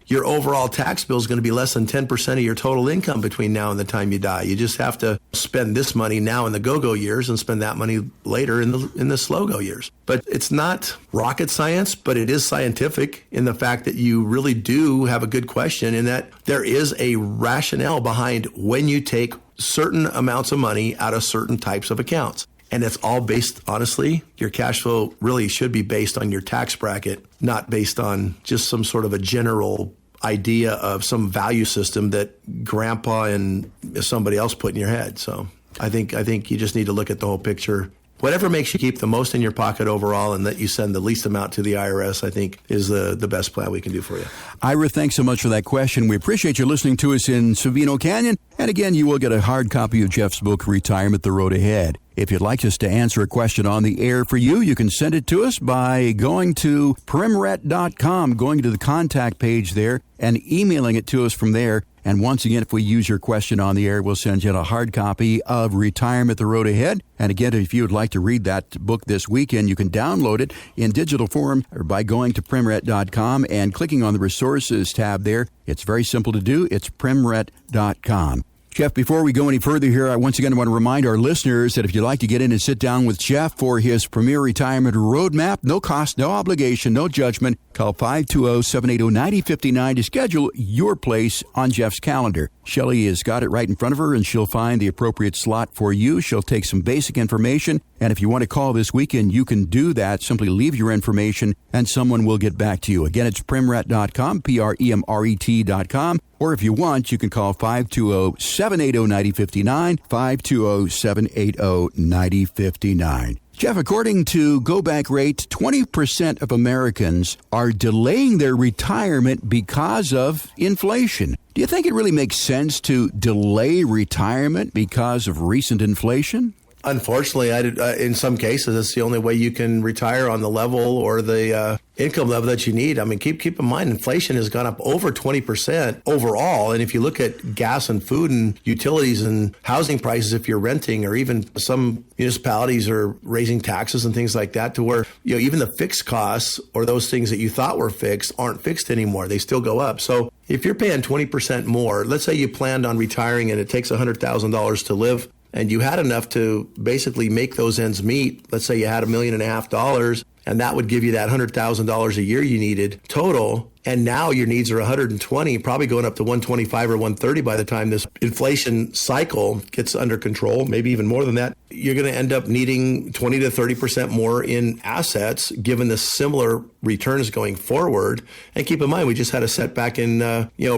your overall tax bill is going to be less than 10% of your total income between now and the time you die. You just have to spend this money now in the go-go years and spend that money later in the slow-go years. But it's not rocket science, but it is scientific in the fact that you really do have a good question in that there is a rationale behind when you take certain amounts of money out of certain types of accounts. And it's all based, honestly, your cash flow really should be based on your tax bracket, not based on just some sort of a general idea of some value system that grandpa and somebody else put in your head. So I think you just need to look at the whole picture. Whatever makes you keep the most in your pocket overall and that you send the least amount to the IRS, I think is the best plan we can do for you. Ira, thanks so much for that question. We appreciate you listening to us in Savino Canyon. And again, you will get a hard copy of Jeff's book, Retirement: The Road Ahead. If you'd like us to answer a question on the air for you, you can send it to us by going to primret.com, going to the contact page there, and emailing it to us from there. And once again, if we use your question on the air, we'll send you a hard copy of Retirement: The Road Ahead. And again, if you would like to read that book this weekend, you can download it in digital form or by going to primret.com and clicking on the resources tab there. It's very simple to do. It's primret.com. Jeff, before we go any further here, I once again want to remind our listeners that if you'd like to get in and sit down with Jeff for his Premier Retirement Roadmap, no cost, no obligation, no judgment, call 520-780-9059 to schedule your place on Jeff's calendar. Shelley has got it right in front of her, and she'll find the appropriate slot for you. She'll take some basic information, and if you want to call this weekend, you can do that. Simply leave your information, and someone will get back to you. Again, it's primret.com, Premret.com. Or if you want, you can call 520-780-9059, 520-780-9059. Jeff, according to Go Back Rate, 20% of Americans are delaying their retirement because of inflation. Do you think it really makes sense to delay retirement because of recent inflation? Unfortunately, in some cases, it's the only way you can retire on the level or the income level that you need. I mean, keep in mind, inflation has gone up over 20% overall. And if you look at gas and food and utilities and housing prices, if you're renting, or even some municipalities are raising taxes and things like that to where, even the fixed costs or those things that you thought were fixed aren't fixed anymore. They still go up. So if you're paying 20% more, let's say you planned on retiring and it takes $100,000 to live, and you had enough to basically make those ends meet. Let's say you had $1.5 million, and that would give you that $100,000 a year you needed total. And now your needs are 120, probably going up to 125 or 130 by the time this inflation cycle gets under control, maybe even more than that. You're going to end up needing 20 to 30% more in assets, given the similar returns going forward. And keep in mind, we just had a setback in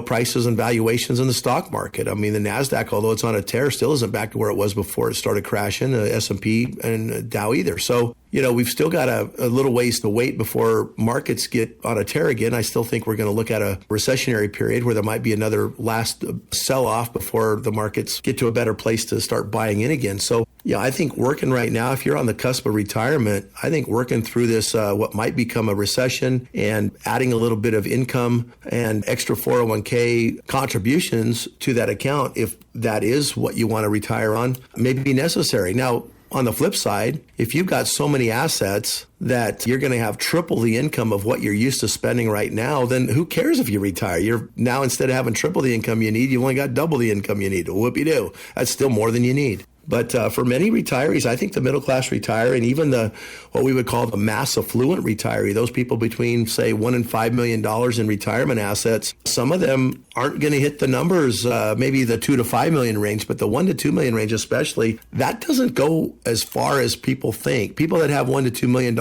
prices and valuations in the stock market. I mean, the NASDAQ, although it's on a tear, still isn't back to where it was before it started crashing, S&P and Dow either. So, we've still got a little ways to wait before markets get on a tear again. I still think we're going to look at a recessionary period where there might be another last sell-off before the markets get to a better place to start buying in again. So, I think working right now, if you're on the cusp of retirement, I think working through this, what might become a recession, and adding a little bit of income and extra 401k contributions to that account, if that is what you want to retire on, may be necessary. Now, on the flip side, if you've got so many assets that you're going to have triple the income of what you're used to spending right now, then who cares if you retire? You're now, instead of having triple the income you need, you've only got double the income you need. Whoop-de-doo. That's still more than you need. But for many retirees, I think the middle class retiree, and even what we would call the mass affluent retiree, those people between, say, $1 and $5 million in retirement assets, some of them aren't going to hit the numbers, maybe the $2 to $5 million range, but the $1 to $2 million range especially, that doesn't go as far as people think. People that have $1 to $2 million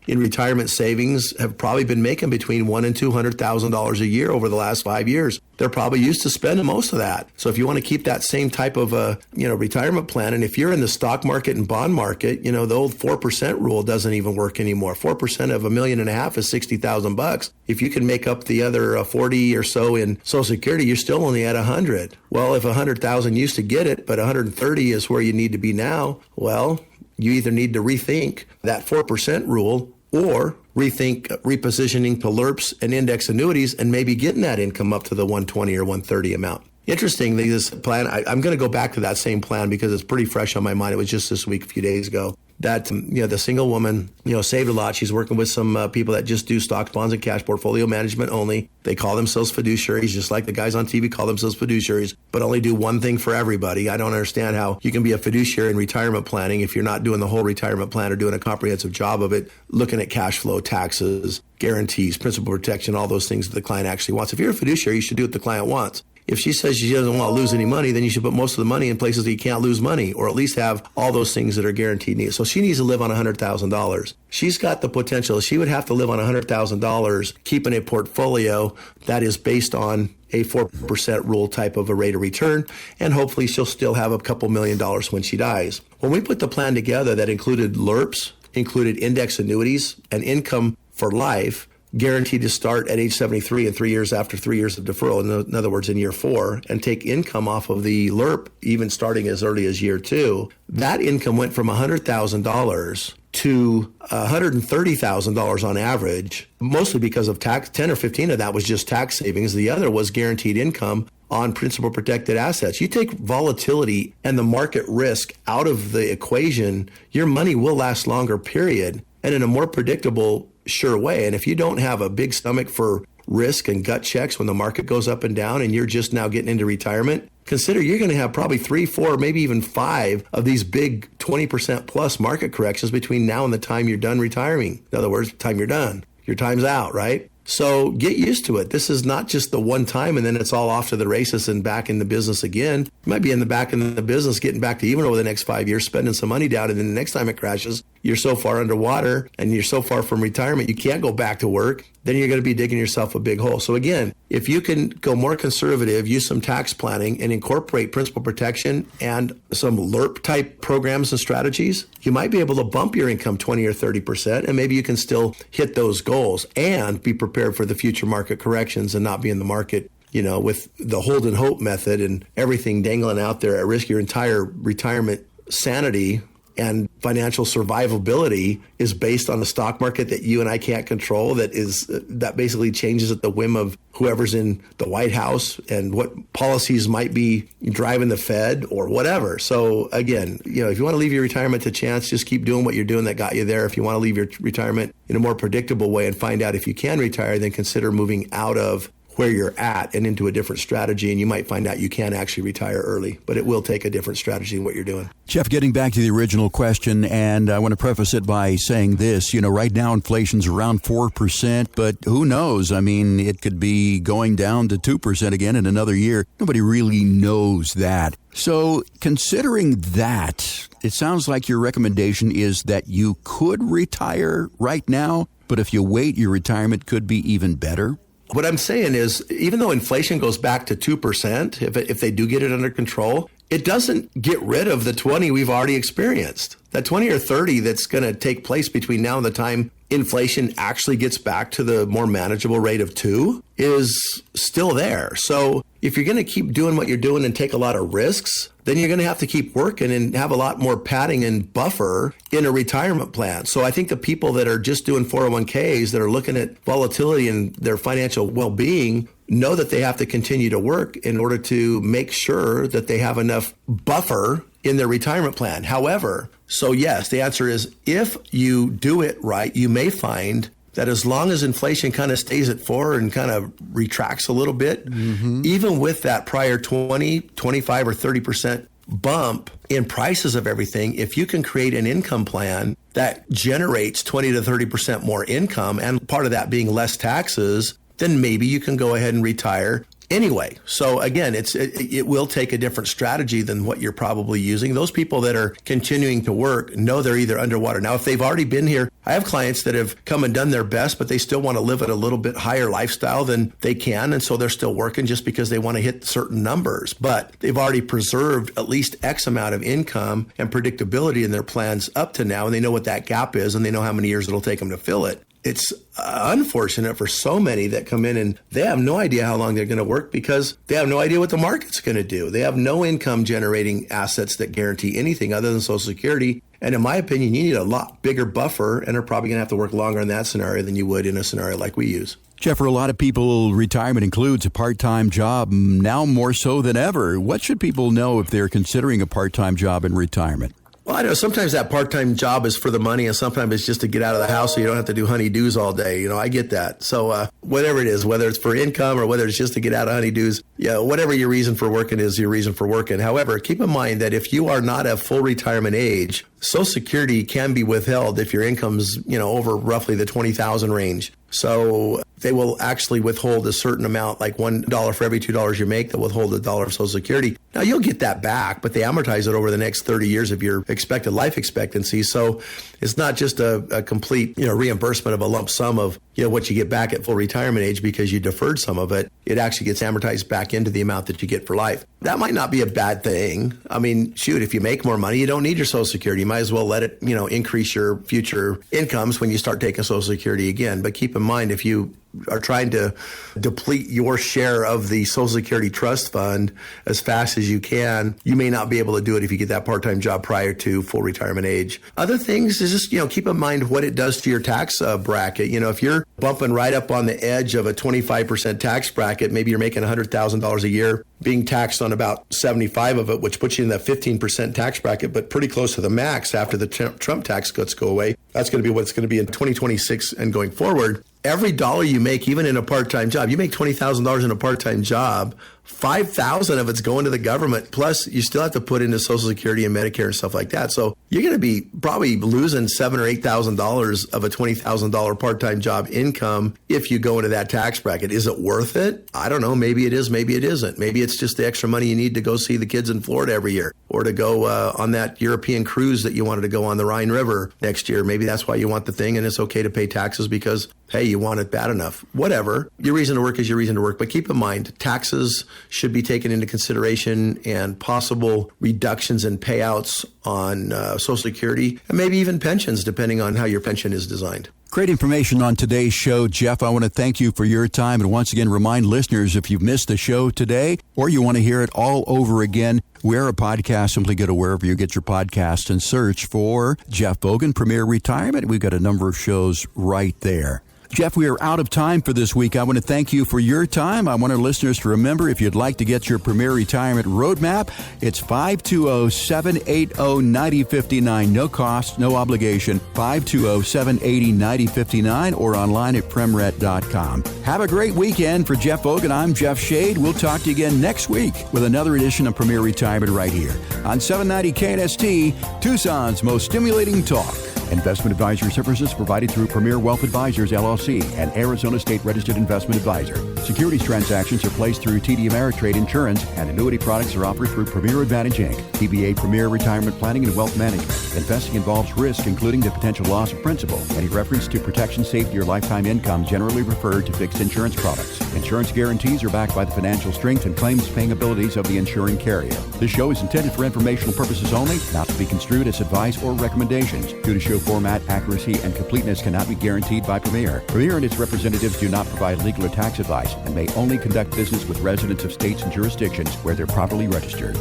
in retirement savings have probably been making between $100,000 and $200,000 a year over the last 5 years. They're probably used to spending most of that. So if you want to keep that same type of retirement plan, and if you're in the stock market and bond market, the old 4% rule doesn't even work anymore. 4% of $1.5 million is $60,000. If you can make up the other 40 or so in Social Security, you're still only at 100. Well, if 100,000 used to get it, but 130 is where you need to be now, well, you either need to rethink that 4% rule or rethink repositioning to LERPs and index annuities and maybe getting that income up to the 120 or 130 amount. Interestingly, this plan, I'm going to go back to that same plan because it's pretty fresh on my mind. It was just this week, a few days ago. That, the single woman, saved a lot. She's working with some people that just do stocks, bonds, and cash portfolio management only. They call themselves fiduciaries, just like the guys on TV call themselves fiduciaries, but only do one thing for everybody. I don't understand how you can be a fiduciary in retirement planning if you're not doing the whole retirement plan or doing a comprehensive job of it, looking at cash flow, taxes, guarantees, principal protection, all those things that the client actually wants. If you're a fiduciary, you should do what the client wants. If she says she doesn't want to lose any money, then you should put most of the money in places that you can't lose money, or at least have all those things that are guaranteed needs. So she needs to live on $100,000. She's got the potential. She would have to live on $100,000, keeping a portfolio that is based on a 4% rule type of a rate of return, and hopefully she'll still have a couple $1 million when she dies. When we put the plan together that included LERPs, included index annuities, and income for life, guaranteed to start at age 73 and 3 years after 3 years of deferral, in other words, in year 4, and take income off of the LERP even starting as early as year 2, that income went from $100,000 to $130,000 on average, mostly because of tax. 10 or 15 of that was just tax savings. The other was guaranteed income on principal protected assets. You take volatility and the market risk out of the equation, your money will last longer, period, and in a more predictable, sure way. And if you don't have a big stomach for risk and gut checks when the market goes up and down and you're just now getting into retirement, consider you're going to have probably 3, 4, maybe even 5 of these big 20% plus market corrections between now and the time you're done retiring. In other words, the time you're done, your time's out, right? So get used to it. This is not just the one time and then it's all off to the races and back in the business again. You might be in the back in the business, getting back to even over the next 5 years, spending some money down, and then the next time it crashes, you're so far underwater and you're so far from retirement, you can't go back to work. Then you're going to be digging yourself a big hole. So again, if you can go more conservative, use some tax planning and incorporate principal protection and some LERP type programs and strategies, you might be able to bump your income 20 or 30%, and maybe you can still hit those goals and be prepared for the future market corrections and not be in the market, with the hold and hope method and everything dangling out there at risk. Your entire retirement sanity and financial survivability is based on the stock market that you and I can't control, that basically changes at the whim of whoever's in the White House and what policies might be driving the Fed or whatever. So again, if you want to leave your retirement to chance, just keep doing what you're doing that got you there. If you want to leave your retirement in a more predictable way and find out if you can retire, then consider moving out of where you're at and into a different strategy, and you might find out you can actually retire early, but it will take a different strategy than what you're doing. Jeff, getting back to the original question, and I want to preface it by saying this, right now inflation's around 4%, but who knows? I mean, it could be going down to 2% again in another year. Nobody really knows that. So considering that, it sounds like your recommendation is that you could retire right now, but if you wait, your retirement could be even better. What I'm saying is, even though inflation goes back to 2%, if they do get it under control, it doesn't get rid of the 20 we've already experienced. That 20 or 30 that's going to take place between now and the time inflation actually gets back to the more manageable rate of 2 is still there. So if you're going to keep doing what you're doing and take a lot of risks, then you're going to have to keep working and have a lot more padding and buffer in a retirement plan. So I think the people that are just doing 401ks that are looking at volatility and their financial well-being know that they have to continue to work in order to make sure that they have enough buffer in their retirement plan. However, so yes, the answer is if you do it right, you may find that as long as inflation kind of stays at 4 and kind of retracts a little bit, even with that prior 20, 25 or 30% bump in prices of everything, if you can create an income plan that generates 20 to 30% more income, and part of that being less taxes, then maybe you can go ahead and retire anyway. So again, it will take a different strategy than what you're probably using. Those people that are continuing to work know they're either underwater. Now, if they've already been here, I have clients that have come and done their best, but they still want to live at a little bit higher lifestyle than they can. And so they're still working just because they want to hit certain numbers, but they've already preserved at least X amount of income and predictability in their plans up to now. And they know what that gap is, and they know how many years it'll take them to fill it. It's unfortunate for so many that come in and they have no idea how long they're going to work because they have no idea what the market's going to do. They have no income generating assets that guarantee anything other than Social Security. And in my opinion, you need a lot bigger buffer and are probably going to have to work longer in that scenario than you would in a scenario like we use. Jeff, for a lot of people, retirement includes a part-time job, now more so than ever. What should people know if they're considering a part-time job in retirement? Well, I know sometimes that part-time job is for the money and sometimes it's just to get out of the house so you don't have to do honeydews all day. I get that. So whatever it is, whether it's for income or whether it's just to get out of honeydews, whatever your reason for working is your reason for working. However, keep in mind that if you are not at full retirement age, Social Security can be withheld if your income's, over roughly the $20,000 range. So they will actually withhold a certain amount, like $1 for every $2 you make, they'll withhold $1 of Social Security. Now, you'll get that back, but they amortize it over the next 30 years of your expected life expectancy. So it's not just a complete, reimbursement of a lump sum of, what you get back at full retirement age because you deferred some of it. It actually gets amortized back into the amount that you get for life. That might not be a bad thing. I mean, shoot, if you make more money, you don't need your Social Security. You might as well let it, increase your future incomes when you start taking Social Security again. But keep in mind, if you are trying to deplete your share of the Social Security Trust Fund as fast as you can, you may not be able to do it if you get that part-time job prior to full retirement age. Other things is just, keep in mind what it does to your tax bracket. If you're bumping right up on the edge of a 25% tax bracket, maybe you're making $100,000 a year, being taxed on about 75 of it, which puts you in that 15% tax bracket, but pretty close to the max after the Trump tax cuts go away. That's going to be what it's going to be in 2026 and going forward. Every dollar you make, even in a part-time job, you make $20,000 in a part-time job, $5,000 of it's going to the government. Plus, you still have to put into Social Security and Medicare and stuff like that. So you're going to be probably losing $7,000 or $8,000 of a $20,000 part-time job income if you go into that tax bracket. Is it worth it? I don't know. Maybe it is. Maybe it isn't. Maybe it's just the extra money you need to go see the kids in Florida every year, or to go on that European cruise that you wanted to go on the Rhine River next year. Maybe that's why you want the thing, and it's okay to pay taxes because, hey, you want it bad enough. Whatever. Your reason to work is your reason to work. But keep in mind, taxes should be taken into consideration, and possible reductions in payouts on Social Security and maybe even pensions, depending on how your pension is designed. Great information on today's show, Jeff. I want to thank you for your time, and once again remind listeners, if you've missed the show today or you want to hear it all over again, we're a podcast. Simply go to wherever you get your podcasts and search for Jeff Vogan, Premier Retirement. We've got a number of shows right there. Jeff, we are out of time for this week. I want to thank you for your time. I want our listeners to remember, if you'd like to get your Premier Retirement Roadmap, it's 520-780-9059. No cost, no obligation. 520-780-9059 or online at premret.com. Have a great weekend. For Jeff Vogan, I'm Jeff Shade. We'll talk to you again next week with another edition of Premier Retirement right here on 790 KNST, Tucson's most stimulating talk. Investment advisory services provided through Premier Wealth Advisors, LLC, an Arizona State Registered Investment Advisor. Securities transactions are placed through TD Ameritrade Insurance, and annuity products are offered through Premier Advantage, Inc., DBA Premier Retirement Planning and Wealth Management. Investing involves risk, including the potential loss of principal. Any reference to protection, safety, or lifetime income generally referred to fixed insurance products. Insurance guarantees are backed by the financial strength and claims-paying abilities of the insuring carrier. This show is intended for informational purposes only, not to be construed as advice or recommendations. Due to show format, accuracy, and completeness cannot be guaranteed by Premier. Premier and its representatives do not provide legal or tax advice and may only conduct business with residents of states and jurisdictions where they're properly registered.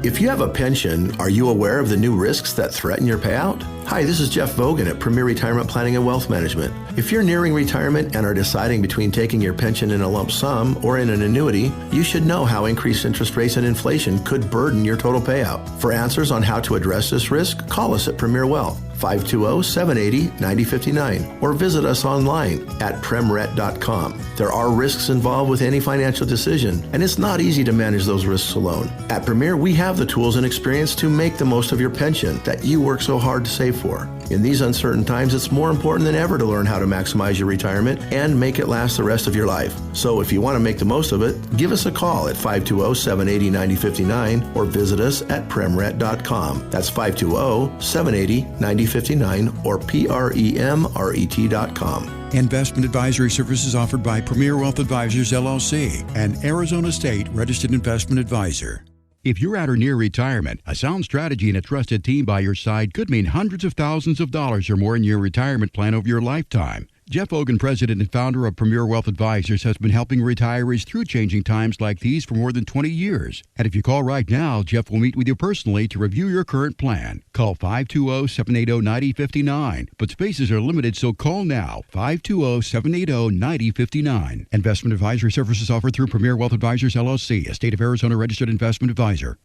If you have a pension, are you aware of the new risks that threaten your payout? Hi, this is Jeff Vogan at Premier Retirement Planning and Wealth Management. If you're nearing retirement and are deciding between taking your pension in a lump sum or in an annuity, you should know how increased interest rates and inflation could burden your total payout. For answers on how to address this risk, call us at Premier Wealth, 520-780-9059, or visit us online at premret.com. There are risks involved with any financial decision, and it's not easy to manage those risks alone. At Premier, we have the tools and experience to make the most of your pension that you work so hard to save for. In these uncertain times, it's more important than ever to learn how to maximize your retirement and make it last the rest of your life. So if you want to make the most of it, give us a call at 520-780-9059 or visit us at premret.com. That's 520-780-9059 or PREMRET.com. Investment advisory services offered by Premier Wealth Advisors, LLC, an Arizona State registered investment advisor. If you're at or near retirement, a sound strategy and a trusted team by your side could mean hundreds of thousands of dollars or more in your retirement plan over your lifetime. Jeff Hogan, president and founder of Premier Wealth Advisors, has been helping retirees through changing times like these for more than 20 years. And if you call right now, Jeff will meet with you personally to review your current plan. Call 520-780-9059. But spaces are limited, so call now. 520-780-9059. Investment advisory services offered through Premier Wealth Advisors, LLC, a state of Arizona registered investment advisor.